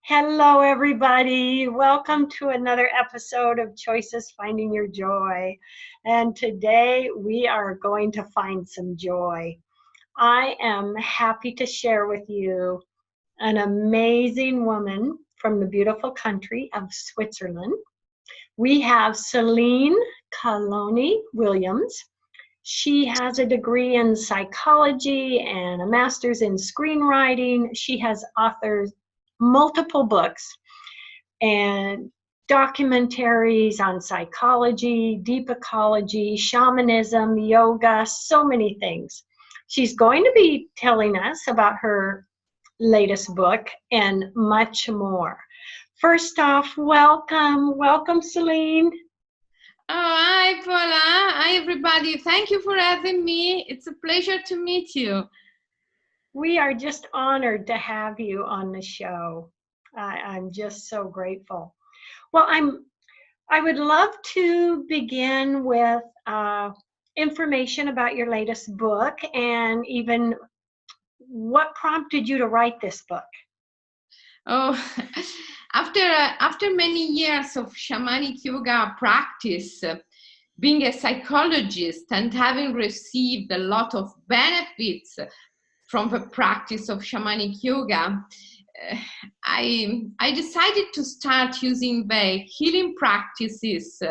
Hello, everybody. Welcome to another episode of Choices Finding Your Joy. And today we are going to find some joy. I am happy to share with you an amazing woman from the beautiful country of Switzerland. We have Selene Williams. She has a degree in psychology and a master's in screenwriting. She has authored multiple books and documentaries on psychology, deep ecology, shamanism, yoga, so many things. She's going to be telling us about her latest book and much more. First off, welcome, Selene. Oh, hi, Paula. Hi, everybody. Thank you for having me. It's a pleasure to meet you. We are just honored to have you on the show. I'm just so grateful. Well, I would love to begin with information about your latest book and even what prompted you to write this book. Oh, after many years of shamanic yoga practice, being a psychologist and having received a lot of benefits from the practice of shamanic yoga, I decided to start using the healing practices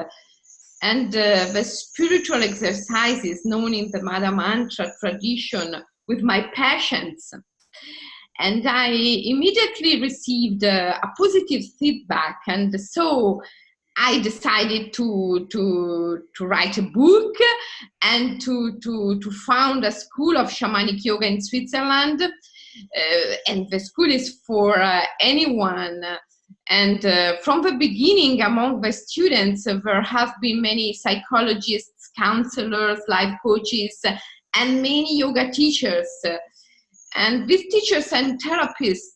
and the spiritual exercises known in the Mother Mantra tradition with my patients. And I immediately received a positive feedback, and so I decided to write a book and to found a school of shamanic yoga in Switzerland. And the school is for anyone. And from the beginning, among the students, there have been many psychologists, counselors, life coaches, and many yoga teachers. And these teachers and therapists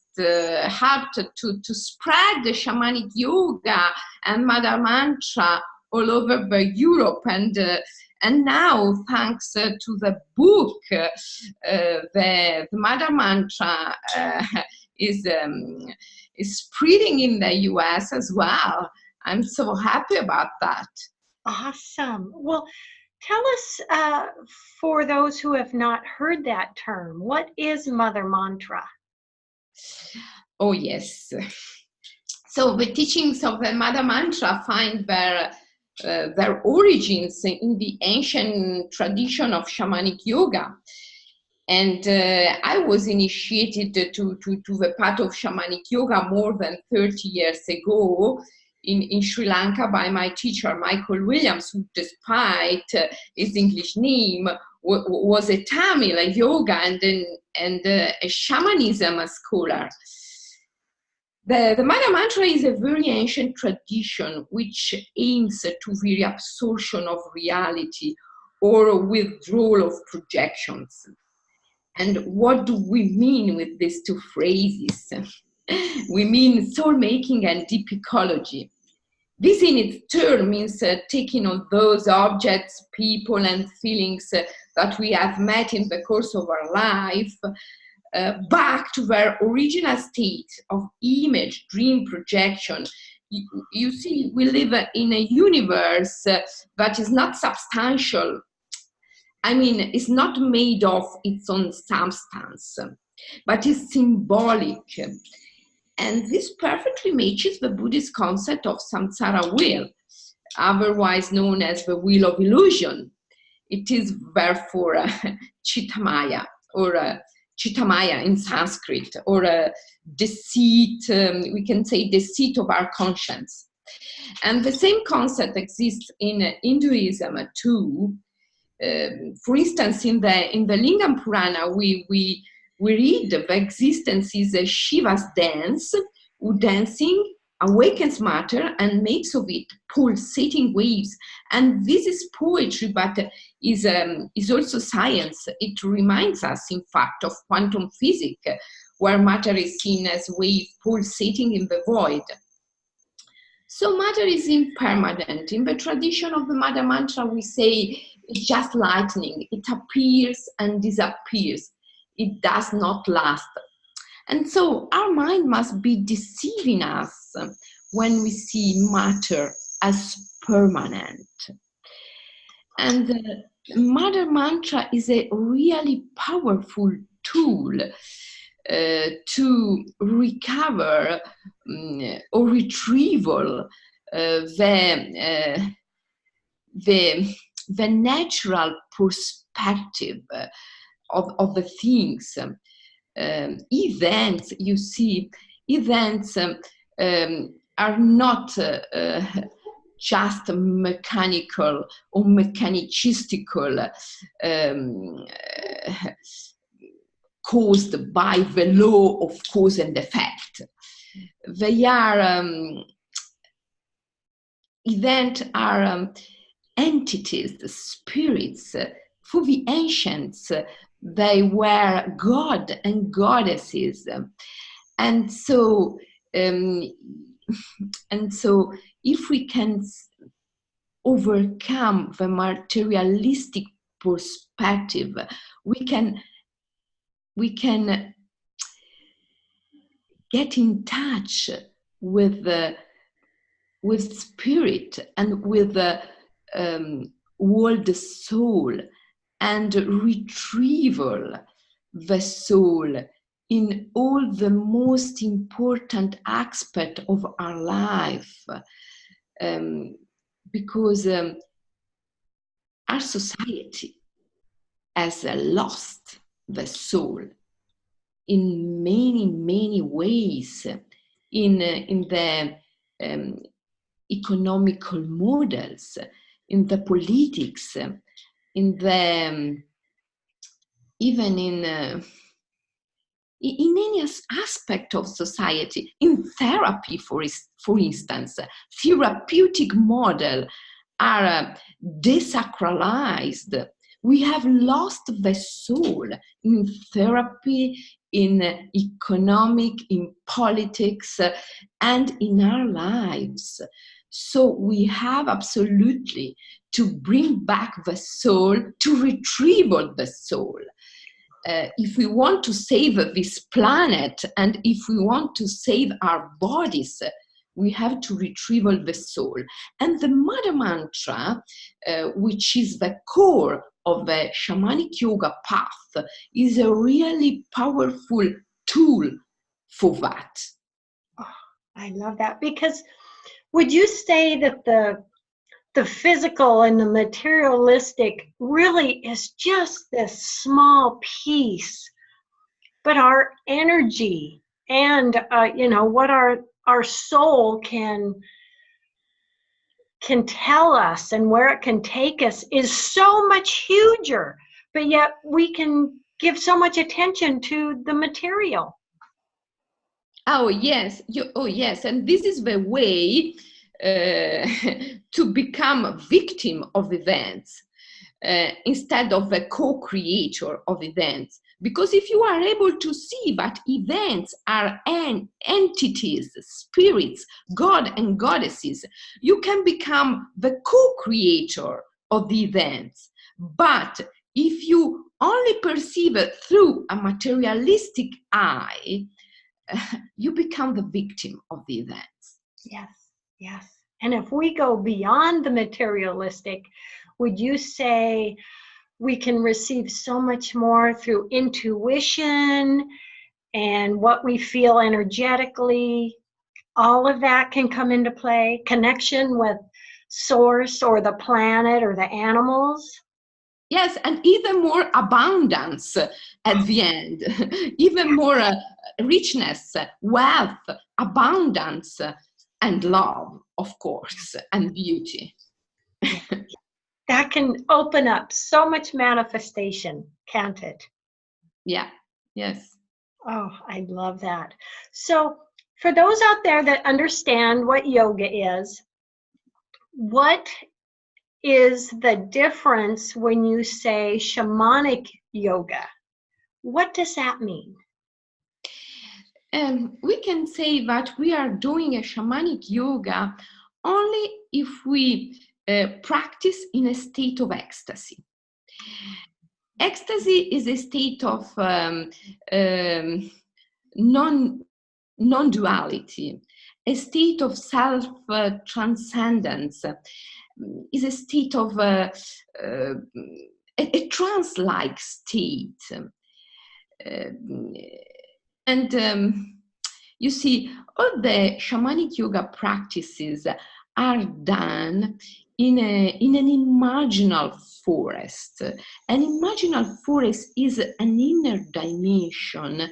helped to spread the shamanic yoga and Mother Mantra all over Europe. And now, thanks to the book, the Mother Mantra is spreading in the US as well. I'm so happy about that. Awesome. Well, tell us, for those who have not heard that term, what is Mother Mantra? Oh, yes. So the teachings of the Mother Mantra find their origins in the ancient tradition of shamanic yoga. And I was initiated to the path of shamanic yoga more than 30 years ago in Sri Lanka by my teacher, Michael Williams, who, despite his English name, was a Tamil, a yoga and a shamanism scholar. The Mother Mantra is a very ancient tradition which aims to the absorption of reality or withdrawal of projections. And what do we mean with these two phrases? We mean soul making and deep ecology. This in its turn means taking on those objects, people, and feelings that we have met in the course of our life back to their original state of image, dream, projection. You see, we live in a universe that is not substantial. I mean, it's not made of its own substance, but is symbolic. And this perfectly matches the Buddhist concept of samsara wheel, otherwise known as the wheel of illusion. It is therefore chitamaya, or chitamaya in Sanskrit, or deceit, we can say deceit of our conscience. And the same concept exists in Hinduism too. For instance, in the Lingam Purana, we read the existence is a Shiva's dance, who dancing awakens matter and makes of it pulsating waves. And this is poetry, but is also science. It reminds us, in fact, of quantum physics, where matter is seen as wave pulsating in the void. So matter is impermanent. In the tradition of the Mother Mantra, we say it's just lightning. It appears and disappears. It does not last. And so our mind must be deceiving us when we see matter as permanent. And the Mother Mantra is a really powerful tool to recover or retrieval the natural perspective of the things. Events, you see, events are not just mechanical or mechanistical, caused by the law of cause and effect. They are events are entities, spirits. For the ancients, they were god and goddesses, and so if we can overcome the materialistic perspective, we can get in touch with spirit and with the world soul, and retrieval the soul in all the most important aspect of our life, because our society has lost the soul in many ways, in the economical models, in the politics, in the even in any aspect of society. In therapy, for instance, therapeutic model are desacralized. We have lost the soul in therapy, in economic, in politics, and in our lives. So we have absolutely to bring back the soul, to retrieve the soul. If we want to save this planet, and if we want to save our bodies, we have to retrieve the soul. And the Mother Mantra, which is the core of the shamanic yoga path, is a really powerful tool for that. Oh, I love that. Because would you say that the physical and the materialistic really is just this small piece, but our energy and what our soul can tell us and where it can take us is so much huger, but yet we can give so much attention to the material. Oh yes, and this is the way to become a victim of events instead of a co-creator of events. Because if you are able to see that events are entities, spirits, God and goddesses, you can become the co-creator of the events. But if you only perceive it through a materialistic eye, you become the victim of the events. Yes. And if we go beyond the materialistic, would you say we can receive so much more through intuition and what we feel energetically? All of that can come into play. Connection with source or the planet or the animals. Yes, and even more abundance at the end, even more richness, wealth, abundance, and love, of course, and beauty. That can open up so much manifestation, can't it? Yeah, yes. Oh, I love that. So for those out there that understand what yoga is, what is the difference when you say shamanic yoga? What does that mean? We can say that we are doing a shamanic yoga only if we practice in a state of ecstasy. Ecstasy is a state of non-duality, a state of self-transcendence, is a state of a trance-like state. And you see, all the shamanic yoga practices are done in an imaginal forest. An imaginal forest is an inner dimension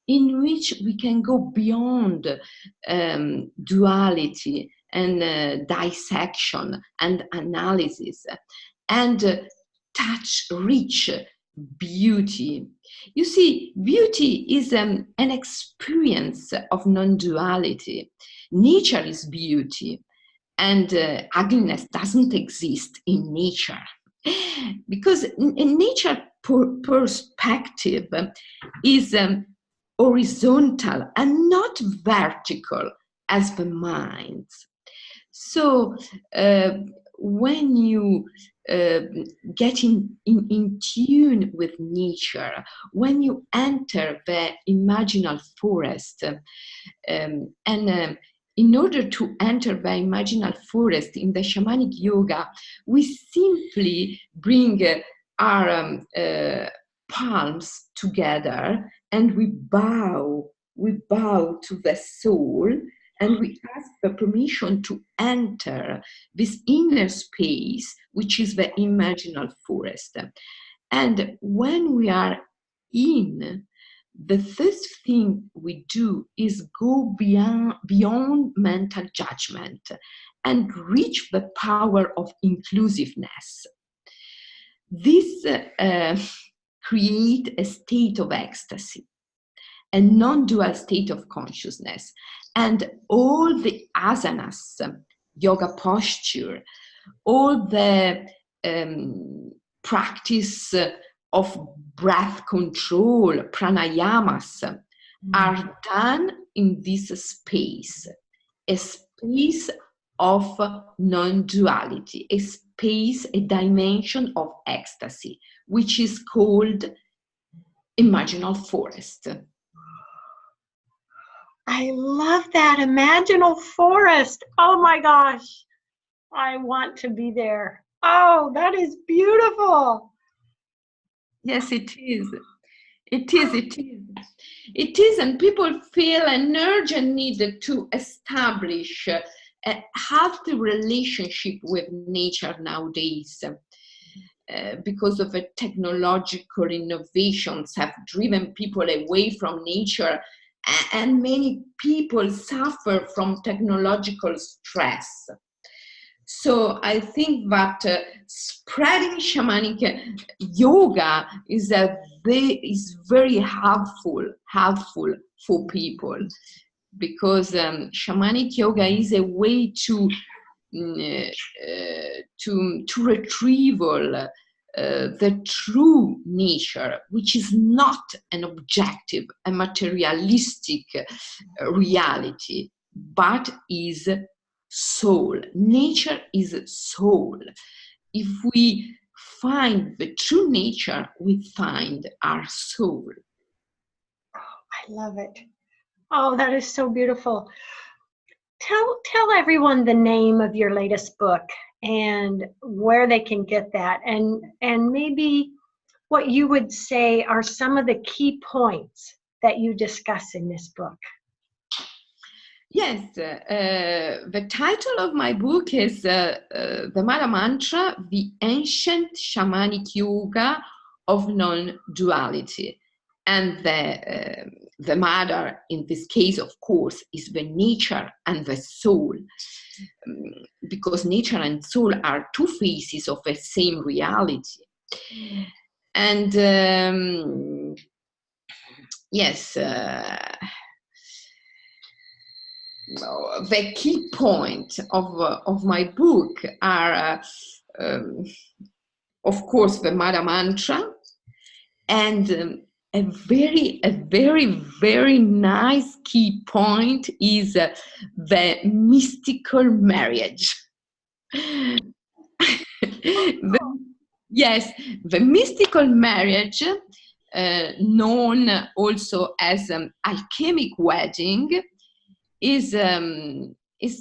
in which we can go beyond duality and dissection and analysis and touch rich beauty. You see, beauty is an experience of non-duality. Nature is beauty, and ugliness doesn't exist in nature. Because in nature perspective is horizontal and not vertical as the mind. So when you get in tune with nature, when you enter the imaginal forest, and in order to enter the imaginal forest in the shamanic yoga, we simply bring our palms together and we bow to the soul, and we ask the permission to enter this inner space, which is the imaginal forest. And when we are in, the first thing we do is go beyond mental judgment and reach the power of inclusiveness. This creates a state of ecstasy, a non-dual state of consciousness, and all the asanas, yoga posture, all the practice of breath control, pranayamas, are done in this space, a space of non-duality, a space, a dimension of ecstasy, which is called imaginal forest. I love that imaginal forest. Oh my gosh, I want to be there. Oh, that is beautiful. Yes, it is. It is, and people feel an urgent need to establish a healthy relationship with nature nowadays. Because of the technological innovations have driven people away from nature, and many people suffer from technological stress. So I think that spreading shamanic yoga is very helpful for people, because shamanic yoga is a way to retrieval the true nature, which is not an objective, a materialistic reality, but is soul. Nature is soul. If we find the true nature, we find our soul. I love it. Oh, that is so beautiful. Tell everyone the name of your latest book and where they can get that, and maybe what you would say are some of the key points that you discuss in this book. Yes, the title of my book is the Mala Mantra, the Ancient Shamanic Yoga of Non-Duality. And the mother, in this case, of course, is the nature and the soul, because nature and soul are two faces of the same reality. And yes, the key point of my book are, of course, the Mala Mantra, and a very nice key point is the mystical marriage. Yes, the mystical marriage known also as alchemic wedding, is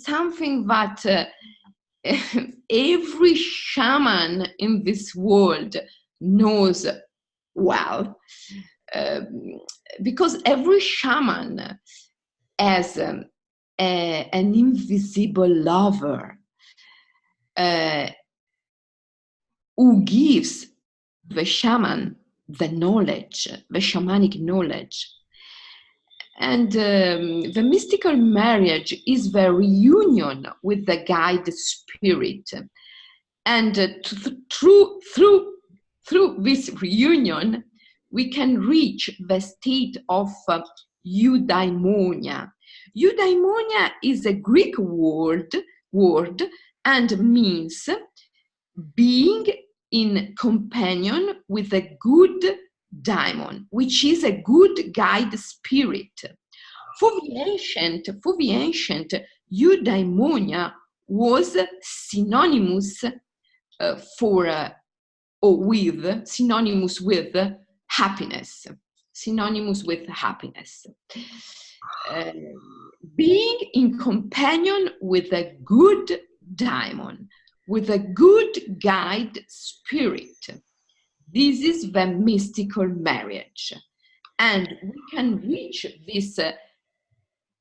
something that every shaman in this world knows well, because every shaman has an invisible lover who gives the shaman the knowledge, the shamanic knowledge. And the mystical marriage is the reunion with the guide spirit. And through this reunion, we can reach the state of eudaimonia. Eudaimonia is a Greek word and means being in companion with a good daimon, which is a good guide spirit. For the ancient, eudaimonia was synonymous synonymous with happiness. Synonymous with happiness. Being in companion with a good daimon, with a good guide spirit. This is the mystical marriage. And we can reach this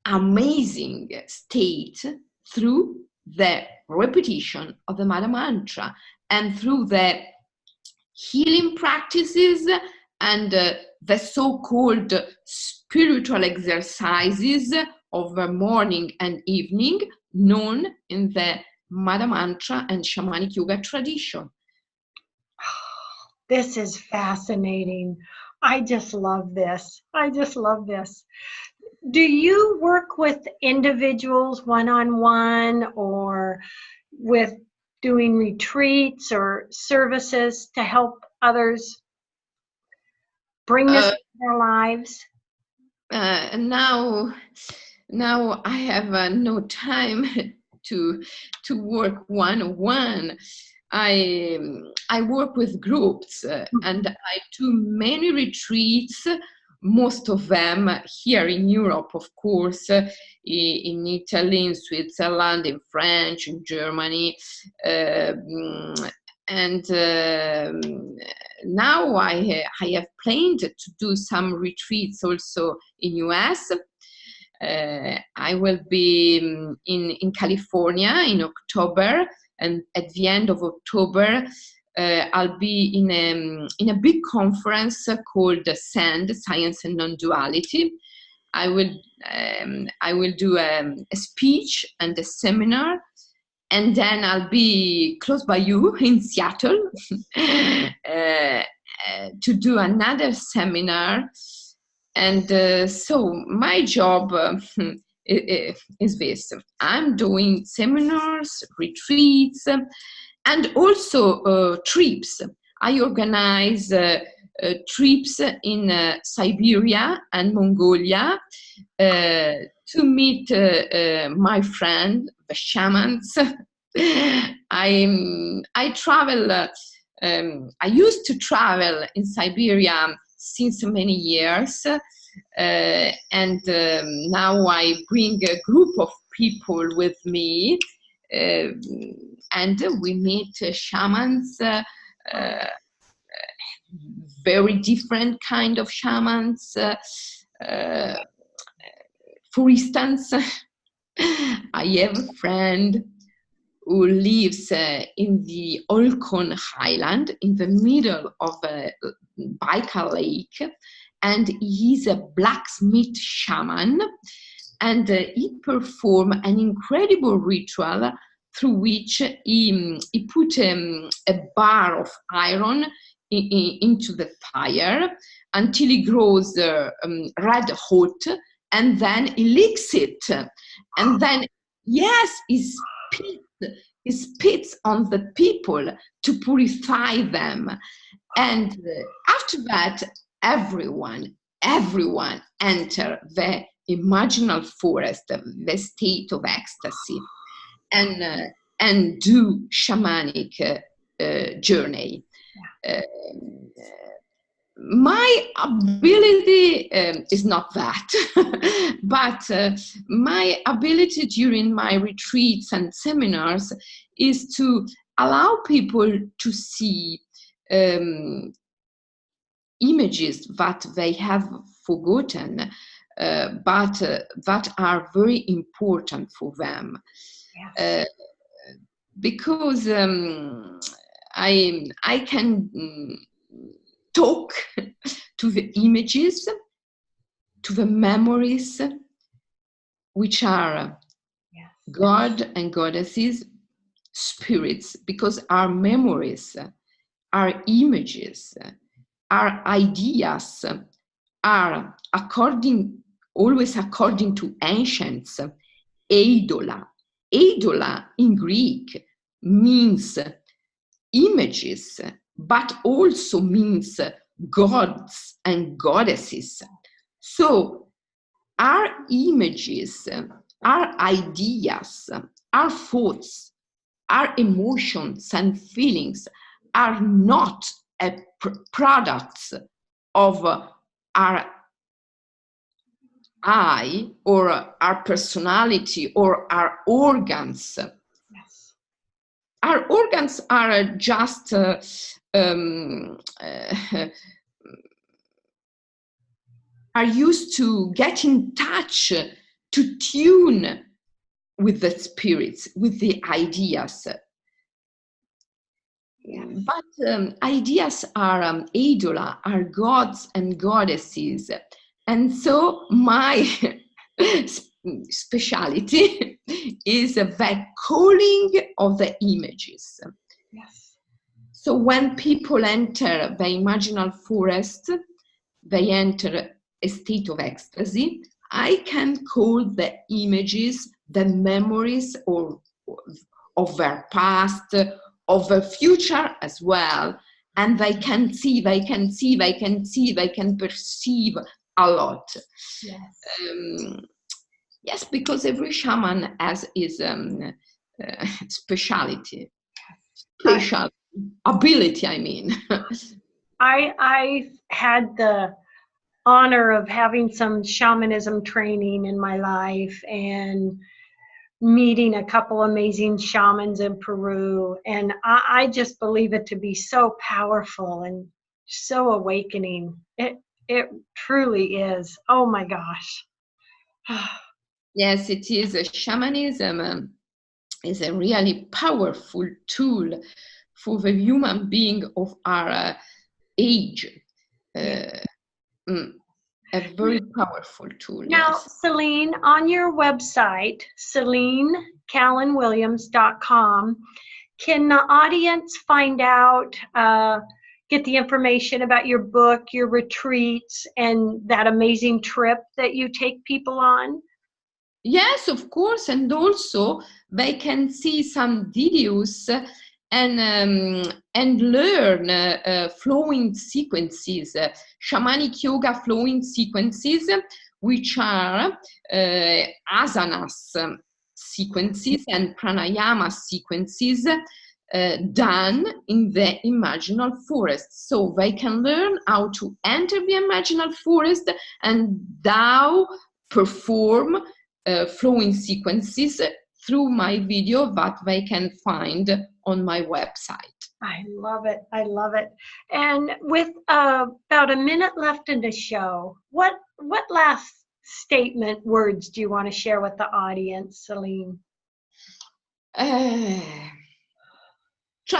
amazing state through the repetition of the Mother Mantra and through the healing practices and the so-called spiritual exercises of the morning and evening known in the Mother Mantra and shamanic yoga tradition. This is fascinating. I just love this. I just love this. Do you work with individuals one-on-one or with doing retreats or services to help others bring this to their lives? Now I have no time to work one-on-one. I work with groups and I do many retreats, most of them here in Europe, of course, in Italy, in Switzerland, in France, in Germany. And now I have planned to do some retreats also in US. I will be in California in October, and at the end of October I'll be in a big conference called SAND, Science and Non-Duality. I will do a speech and a seminar, and then I'll be close by you in Seattle to do another seminar. And so my job is this. I'm doing seminars, retreats, and also trips. I organize trips in Siberia and Mongolia to meet my friend, the shamans. I travel. I used to travel in Siberia since many years, and now I bring a group of people with me, and we meet shamans, very different kind of shamans. For instance, I have a friend who lives in the Olkhon Highland in the middle of Baikal Lake, and he's a blacksmith shaman, and he performed an incredible ritual through which he put a bar of iron into the fire until it grows red hot, and then he licks it, and then he spits on the people to purify them. And after that, everyone enter the imaginal forest, the state of ecstasy, and do shamanic journey. My ability is not that, but my ability during my retreats and seminars is to allow people to see images that they have forgotten, but that are very important for them. Yes. Because I can talk to the images, to the memories, which are Yes. God and goddesses, spirits, because our memories, our images, our ideas are always according to ancients, eidola. Eidola in Greek means images, but also means gods and goddesses. So our images, our ideas, our thoughts, our emotions and feelings are not products of our I or our personality or our organs. Yes. Our organs are just are used to get in touch, to tune with the spirits, with the ideas. Yes. But ideas are eidola, are gods and goddesses. And so my speciality is the calling of the images. Yes. So when people enter the imaginal forest, they enter a state of ecstasy. I can call the images, the memories of their past, of the future as well. And they can see, they can perceive a lot. Yes. Yes, because every shaman has his speciality, special ability, I mean. I had the honor of having some shamanism training in my life and meeting a couple amazing shamans in Peru. And I just believe it to be so powerful and so awakening. It truly is. Oh my gosh. Yes, it is. Shamanism is a really powerful tool for the human being of our age. A very powerful tool, Now, yes. Selene, on your website, SeleneCallanWilliams.com, can the audience find out, get the information about your book, your retreats, and that amazing trip that you take people on? Yes, of course. And also they can see some videos and learn flowing sequences, shamanic yoga flowing sequences, which are asanas sequences and pranayama sequences done in the imaginal forest. So they can learn how to enter the imaginal forest and now perform flowing sequences through my video that they can find on my website. I love it. I love it. And with about a minute left in the show, what last statement words do you want to share with the audience, Selene? Try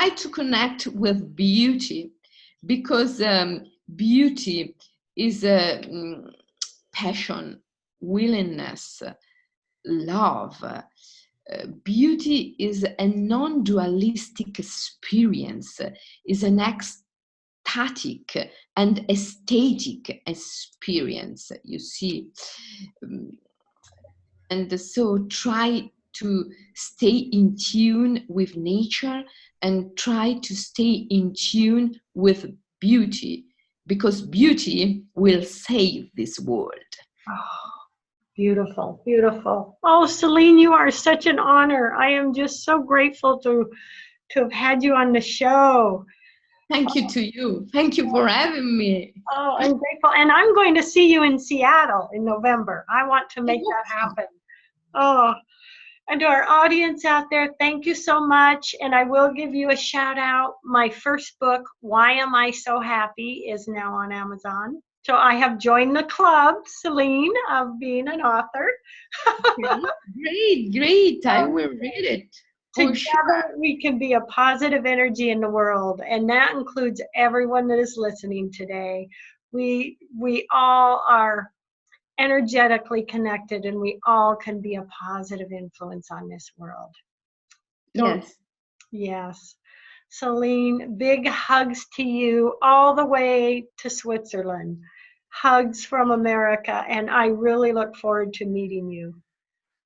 to connect with beauty, because beauty is a passion, willingness, love. Beauty is a non-dualistic experience, is an ecstatic and aesthetic experience, you see. And so try to stay in tune with nature and try to stay in tune with beauty, because beauty will save this world. Oh, beautiful, beautiful. Oh, Selene, you are such an honor. I am just so grateful to have had you on the show. Thank you to you. Thank you for having me. Oh, I'm grateful. And I'm going to see you in Seattle in November. I want to I make hope that so. happen. Oh, and to our audience out there, thank you so much. And I will give you a shout out. My first book, Why Am I So Happy, is now on Amazon. So I have joined the club, Selene, of being an author. Great, great. I will read it for sure. Together, we can be a positive energy in the world, and that includes everyone that is listening today. We all are energetically connected, and we all can be a positive influence on this world. Don't Yes. Yes. Selene, big hugs to you all the way to Switzerland. Hugs from America, and I really look forward to meeting you.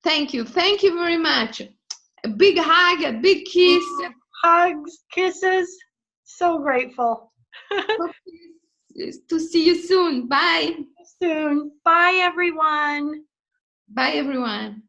Thank you. Thank you very much. A big hug, a big kiss. Hugs, kisses. So grateful. Hope to see you soon. Bye. Soon. Bye, everyone. Bye, everyone.